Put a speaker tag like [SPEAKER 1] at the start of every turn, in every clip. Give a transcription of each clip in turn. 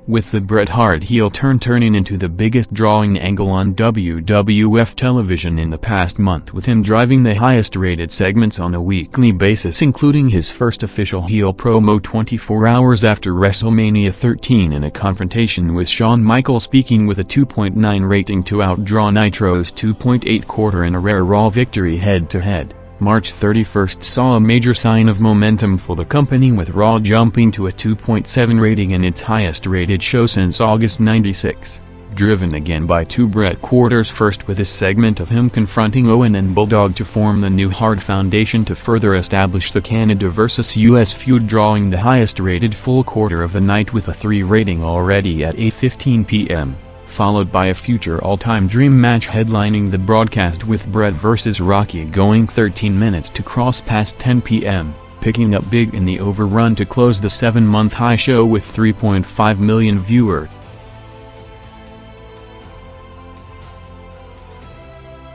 [SPEAKER 1] with the Bret Hart heel turn turning into the biggest drawing angle on WWF television in the past month, with him driving the highest-rated segments on a weekly basis, including his first official heel promo 24 hours after WrestleMania 13 in a confrontation with Shawn Michaels, speaking with a 2.9 rating to outdraw Nitro's 2.8 quarter in a rare Raw victory head-to-head. March 31st saw a major sign of momentum for the company, with Raw jumping to a 2.7 rating in its highest-rated show since August '96, driven again by two Bret quarters, first with a segment of him confronting Owen and Bulldog to form the new Hart Foundation to further establish the Canada vs. US feud, drawing the highest-rated full quarter of the night with a 3 rating already at 8:15 p.m. followed by a future all-time dream match headlining the broadcast, with Bret vs. Rocky going 13 minutes to cross past 10 p.m., picking up big in the overrun to close the 7-month high show with 3.5 million viewers.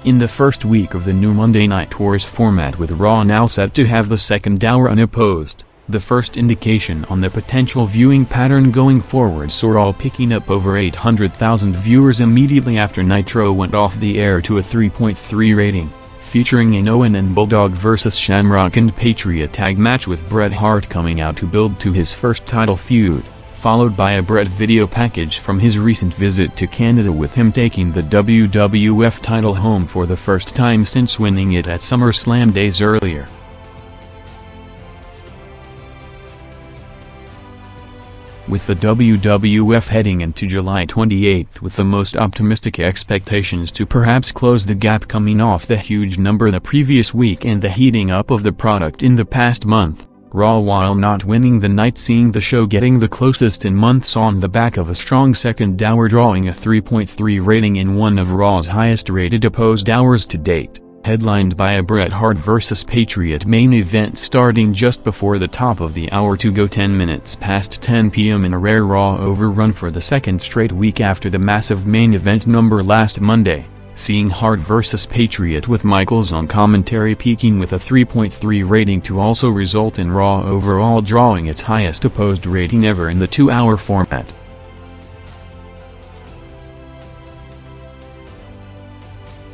[SPEAKER 1] In the first week of the new Monday Night Tours format, with Raw now set to have the second hour unopposed, the first indication on the potential viewing pattern going forward saw Raw picking up over 800,000 viewers immediately after Nitro went off the air to a 3.3 rating, featuring an Owen and Bulldog vs. Shamrock and Patriot tag match, with Bret Hart coming out to build to his first title feud, followed by a Bret video package from his recent visit to Canada, with him taking the WWF title home for the first time since winning it at SummerSlam days earlier. With the WWF heading into July 28 with the most optimistic expectations to perhaps close the gap coming off the huge number the previous week and the heating up of the product in the past month, Raw, while not winning the night, seeing the show getting the closest in months on the back of a strong second hour, drawing a 3.3 rating in one of Raw's highest-rated opposed hours to date, headlined by a Bret Hart vs. Patriot main event starting just before the top of the hour to go 10 minutes past 10 p.m. in a rare Raw overrun for the second straight week after the massive main event number last Monday, seeing Hart vs. Patriot with Michaels on commentary peaking with a 3.3 rating to also result in Raw overall drawing its highest opposed rating ever in the 2-hour format.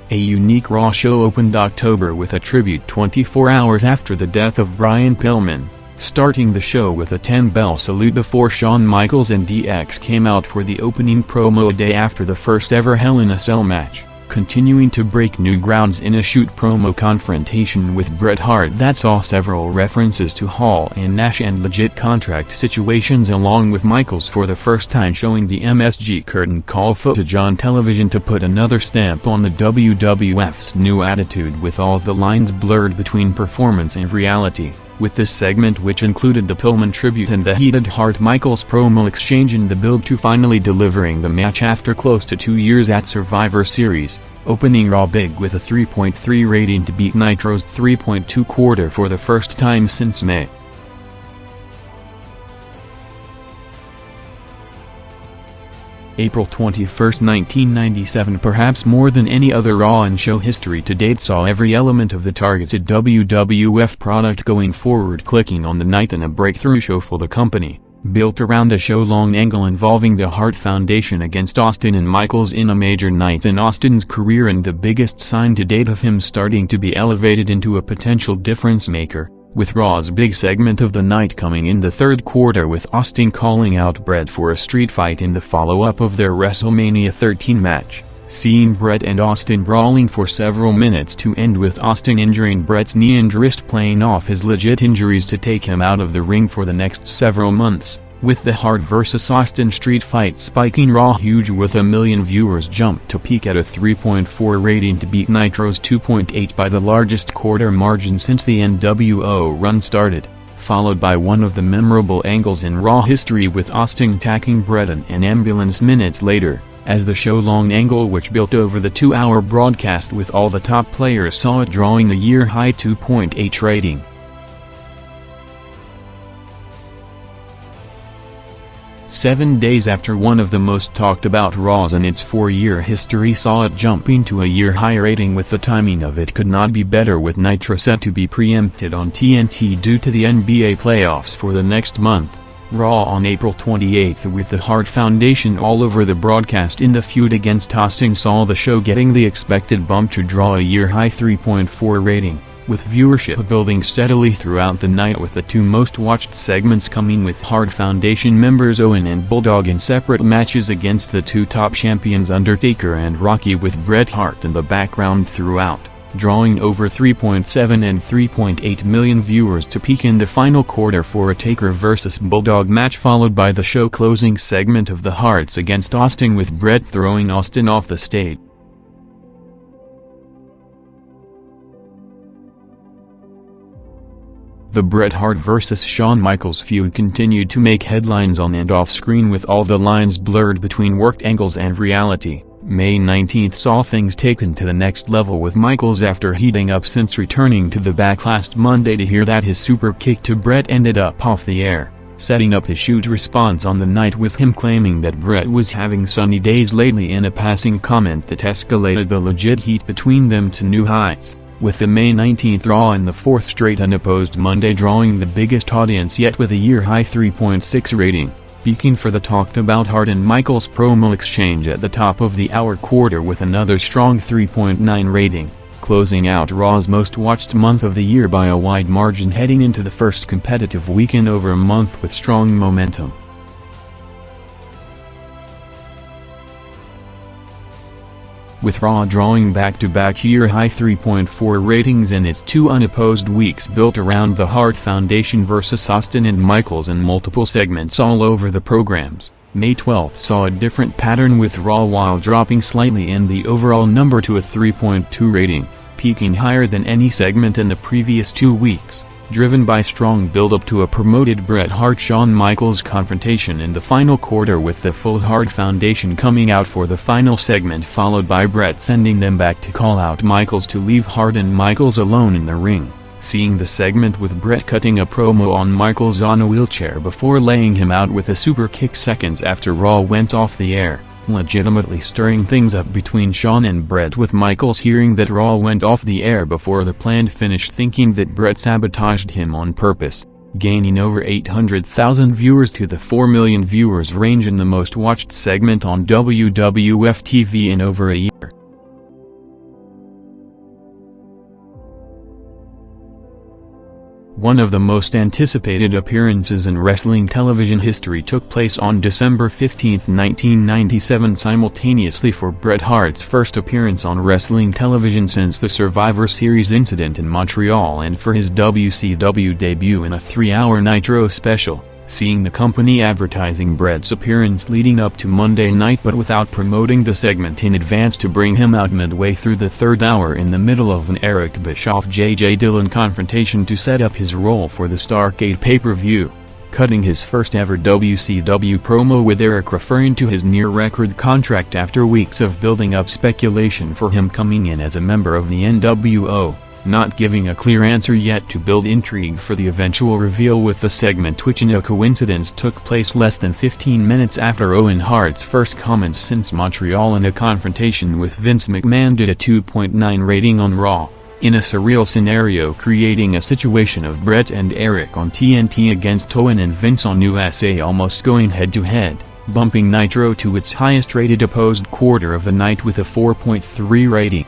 [SPEAKER 1] A unique Raw show opened October with a tribute 24 hours after the death of Brian Pillman, starting the show with a 10-bell salute before Shawn Michaels and DX came out for the opening promo a day after the first ever Hell in a Cell match, continuing to break new grounds in a shoot promo confrontation with Bret Hart that saw several references to Hall and Nash and legit contract situations, along with Michaels for the first time showing the MSG curtain call footage on television to put another stamp on the WWF's new attitude, with all the lines blurred between performance and reality, with this segment, which included the Pillman tribute and the heated Hart-Michaels promo exchange in the build to finally delivering the match after close to 2 years at Survivor Series, opening Raw big with a 3.3 rating to beat Nitro's 3.2 quarter for the first time since May. April 21, 1997, perhaps more than any other Raw in show history to date, saw every element of the targeted WWF product going forward clicking on the night in a breakthrough show for the company, built around a show-long angle involving the Hart Foundation against Austin and Michaels in a major night in Austin's career, and the biggest sign to date of him starting to be elevated into a potential difference-maker, with Raw's big segment of the night coming in the third quarter, with Austin calling out Bret for a street fight in the follow-up of their WrestleMania 13 match, seeing Bret and Austin brawling for several minutes to end with Austin injuring Bret's knee and wrist, playing off his legit injuries to take him out of the ring for the next several months, with the Hart vs. Austin street fight spiking Raw huge, with a million viewers jumped to peak at a 3.4 rating to beat Nitro's 2.8 by the largest quarter margin since the NWO run started, followed by one of the memorable angles in Raw history, with Austin attacking Bret in an ambulance minutes later, as the show-long angle, which built over the 2-hour broadcast with all the top players, saw it drawing a year-high 2.8 rating. 7 days after one of the most talked about Raws in its 4-year history saw it jumping to a year-high rating, with the timing of it could not be better, with Nitro set to be preempted on TNT due to the NBA playoffs for the next month. Raw on April 28 with the Hart Foundation all over the broadcast in the feud against Austin saw the show getting the expected bump to draw a year-high 3.4 rating, with viewership building steadily throughout the night with the two most watched segments coming with Hart Foundation members Owen and Bulldog in separate matches against the two top champions Undertaker and Rocky, with Bret Hart in the background throughout, drawing over 3.7 and 3.8 million viewers to peak in the final quarter for a Taker vs. Bulldog match, followed by the show closing segment of the Harts against Austin with Bret throwing Austin off the stage. The Bret Hart vs. Shawn Michaels feud continued to make headlines on and off screen, with all the lines blurred between worked angles and reality. May 19 saw things taken to the next level with Michaels after heating up since returning to the back last Monday to hear that his super kick to Bret ended up off the air, setting up his shoot response on the night with him claiming that Bret was having sunny days lately in a passing comment that escalated the legit heat between them to new heights, with the May 19 Raw in the fourth straight unopposed Monday drawing the biggest audience yet with a year-high 3.6 rating, peaking for the talked-about Hart and Michaels promo exchange at the top of the hour quarter with another strong 3.9 rating, closing out Raw's most watched month of the year by a wide margin heading into the first competitive weekend over a month with strong momentum. With Raw drawing back-to-back year-high 3.4 ratings in its two unopposed weeks built around the Hart Foundation vs. Austin and Michaels and multiple segments all over the programs, May 12 saw a different pattern with Raw while dropping slightly in the overall number to a 3.2 rating, peaking higher than any segment in the previous 2 weeks, driven by strong build-up to a promoted Bret Hart-Shawn Michaels confrontation in the final quarter, with the full Hart Foundation coming out for the final segment followed by Bret sending them back to call out Michaels to leave Hart and Michaels alone in the ring, seeing the segment with Bret cutting a promo on Michaels on a wheelchair before laying him out with a super kick seconds after Raw went off the air, legitimately stirring things up between Shawn and Bret, with Michaels hearing that Raw went off the air before the planned finish thinking that Bret sabotaged him on purpose, gaining over 800,000 viewers to the 4 million viewers range in the most watched segment on WWF TV in over a year. One of the most anticipated appearances in wrestling television history took place on December 15, 1997, simultaneously for Bret Hart's first appearance on wrestling television since the Survivor Series incident in Montreal, and for his WCW debut in a 3-hour Nitro special, seeing the company advertising Bret's appearance leading up to Monday night but without promoting the segment in advance to bring him out midway through the third hour in the middle of an Eric Bischoff-J.J. Dillon confrontation to set up his role for the Starrcade pay-per-view, cutting his first ever WCW promo with Eric referring to his near-record contract after weeks of building up speculation for him coming in as a member of the NWO, not giving a clear answer yet to build intrigue for the eventual reveal, with the segment which in a coincidence took place less than 15 minutes after Owen Hart's first comments since Montreal in a confrontation with Vince McMahon did a 2.9 rating on Raw, in a surreal scenario creating a situation of Bret and Eric on TNT against Owen and Vince on USA almost going head-to-head, bumping Nitro to its highest rated opposed quarter of the night with a 4.3 rating.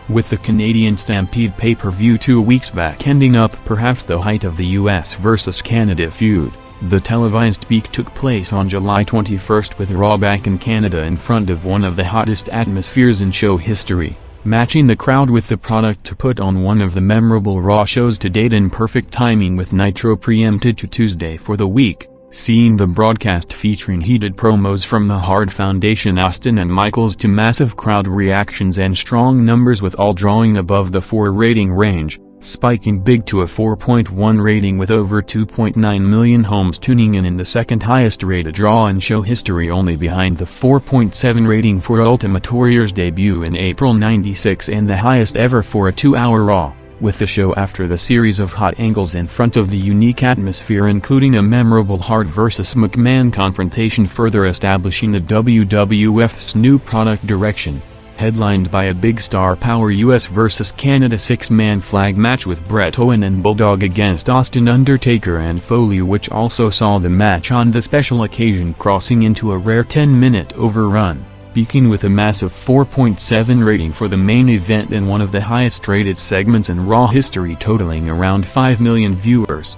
[SPEAKER 1] With the Canadian Stampede pay-per-view 2 weeks back ending up perhaps the height of the US vs Canada feud, the televised peak took place on July 21 with Raw back in Canada in front of one of the hottest atmospheres in show history, matching the crowd with the product to put on one of the memorable Raw shows to date in perfect timing, with Nitro preempted to Tuesday for the week, seeing the broadcast featuring heated promos from the Hart Foundation, Austin and Michaels, to massive crowd reactions and strong numbers, with all drawing above the 4 rating range, spiking big to a 4.1 rating with over 2.9 million homes tuning in the second highest rated Raw in show history, only behind the 4.7 rating for Ultimate Warrior's debut in April '96 and the highest ever for a 2-hour Raw, with the show after the series of hot angles in front of the unique atmosphere, including a memorable Hart vs. McMahon confrontation further establishing the WWF's new product direction. headlined by a big star power US vs Canada 6-man flag match with Bret Owen and Bulldog against Austin, Undertaker and Foley, which also saw the match on the special occasion crossing into a rare 10-minute overrun, peaking with a massive 4.7 rating for the main event and one of the highest rated segments in Raw history, totaling around 5 million viewers.